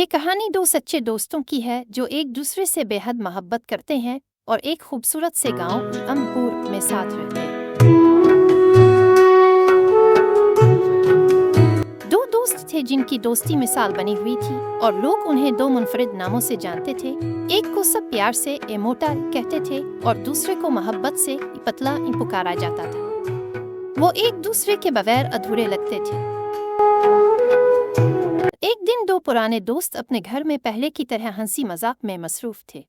کہانی دو سچے دوستوں کی ہے جو ایک دوسرے سے بے حد محبت کرتے ہیں اور ایک خوبصورت سے گاؤں امپور میں ساتھ رہتے ہیں۔ دو دوست تھے جن کی دوستی مثال بنی ہوئی تھی اور لوگ انہیں دو منفرد ناموں سے جانتے تھے۔ ایک کو سب پیار سے اے موٹا کہتے تھے اور دوسرے کو محبت سے پتلا پکارا جاتا تھا۔ وہ ایک دوسرے کے بغیر ادھورے لگتے تھے۔ ایک دن دو پرانے دوست اپنے گھر میں پہلے کی طرح ہنسی مذاق میں مصروف تھے۔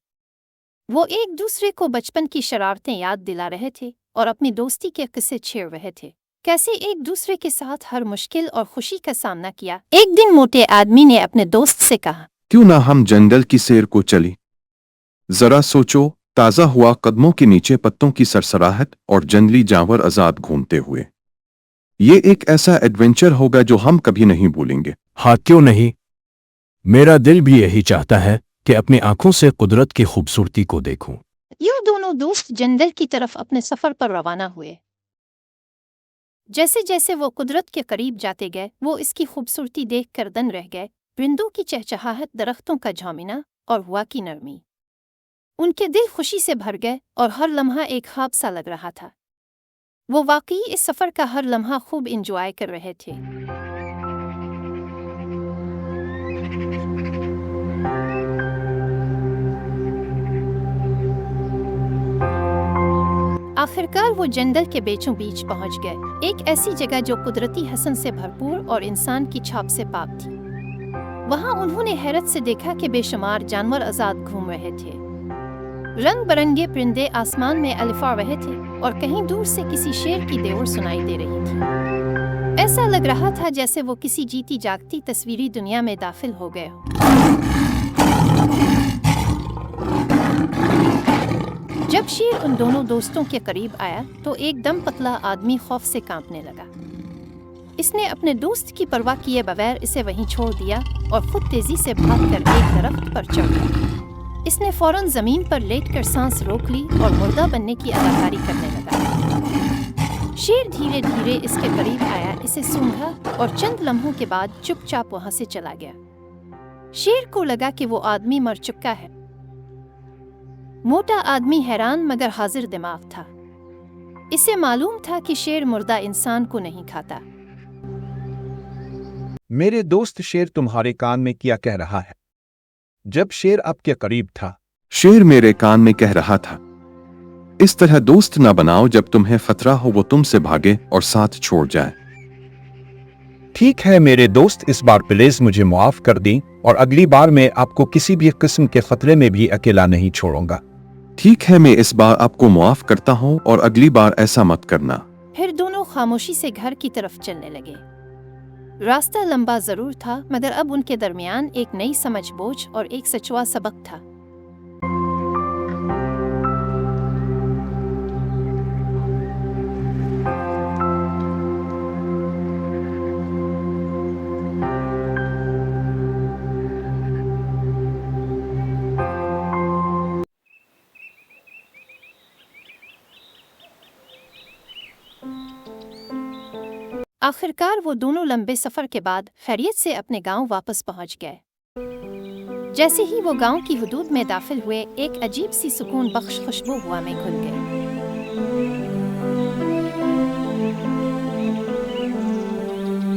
وہ ایک دوسرے کو بچپن کی شرارتیں یاد دلا رہے تھے اور اپنی دوستی کے قصے چھیڑ رہے تھے، کیسے ایک دوسرے کے ساتھ ہر مشکل اور خوشی کا سامنا کیا۔ ایک دن موٹے آدمی نے اپنے دوست سے کہا، کیوں نہ ہم جنگل کی سیر کو چلیں؟ ذرا سوچو، تازہ ہوا قدموں کے نیچے پتوں کی سرسراہٹ اور جنگلی جانور آزاد گھومتے ہوئے، یہ ایک ایسا ایڈونچر ہوگا جو ہم کبھی نہیں بھولیں گے۔ ہاں کیوں نہیں؟ میرا دل بھی یہی چاہتا ہے کہ اپنی آنکھوں سے قدرت کی خوبصورتی کو دیکھوں۔ یہ دونوں دوست جنگل کی طرف اپنے سفر پر روانہ ہوئے۔ جیسے جیسے وہ قدرت کے قریب جاتے گئے، وہ اس کی خوبصورتی دیکھ کر دنگ رہ گئے۔ پرندوں کی چہچہاہٹ، درختوں کا جھومنا اور ہوا کی نرمی، ان کے دل خوشی سے بھر گئے اور ہر لمحہ ایک خواب سا لگ رہا تھا۔ وہ واقعی اس سفر کا ہر لمحہ خوب انجوائے کر رہے تھے۔ آخرکار وہ جنگل کے بیچوں بیچ پہنچ گئے، ایک ایسی جگہ جو قدرتی حسن سے بھرپور اور انسان کی چھاپ سے پاک تھی۔ وہاں انہوں نے حیرت سے دیکھا کہ بے شمار جانور آزاد گھوم رہے تھے۔ رنگ برنگے پرندے آسمان میں الفا رہے تھے اور کہیں دور سے کسی شیر کی دیور سنائی دے رہی تھی۔ ایسا لگ رہا تھا جیسے وہ کسی جیتی جاگتی تصویری دنیا میں داخل ہو گئے ہوں۔ جب شیر ان دونوں دوستوں کے قریب آیا تو ایک دم پتلا آدمی خوف سے کانپنے لگا۔ اس نے اپنے دوست کی پرواہ کیے بغیر اسے وہیں چھوڑ دیا اور خود تیزی سے بھاگ کر ایک درخت پر چڑھ گیا۔ اس نے فوراً زمین پر لیٹ کر سانس روک لی اور مردہ بننے کی اداکاری کرنے لگا۔ شیر دھیرے دھیرے اس کے قریب آیا، اسے سونگھا اور چند لمحوں کے بعد چپ چاپ وہاں سے چلا گیا۔ شیر کو لگا کہ وہ آدمی مر چکا ہے۔ موٹا آدمی حیران مگر حاضر دماغ تھا۔ اسے معلوم تھا کہ شیر مردہ انسان کو نہیں کھاتا۔ میرے دوست شیر تمہارے کان میں کیا کہہ رہا ہے؟ جب شیر آپ کے قریب تھا، شیر میرے کان میں کہہ رہا تھا، اس طرح دوست نہ بناؤ، جب تمہیں خطرہ ہو وہ تم سے بھاگے اور ساتھ چھوڑ جائے۔ ٹھیک ہے میرے دوست، اس بار پلیز مجھے معاف کر دیں اور اگلی بار میں آپ کو کسی بھی قسم کے خطرے میں بھی اکیلا نہیں چھوڑوں گا۔ ٹھیک ہے، میں اس بار آپ کو معاف کرتا ہوں اور اگلی بار ایسا مت کرنا۔ پھر دونوں خاموشی سے گھر کی طرف چلنے لگے۔ راستہ لمبا ضرور تھا مگر اب ان کے درمیان ایک نئی سمجھ بوجھ اور ایک سچوا سبق تھا۔ آخرکار وہ دونوں لمبے سفر کے بعد خیریت سے اپنے گاؤں واپس پہنچ گئے۔ جیسے ہی وہ گاؤں کی حدود میں داخل ہوئے، ایک عجیب سی سکون بخش خوشبو ہوا میں گھل گئی۔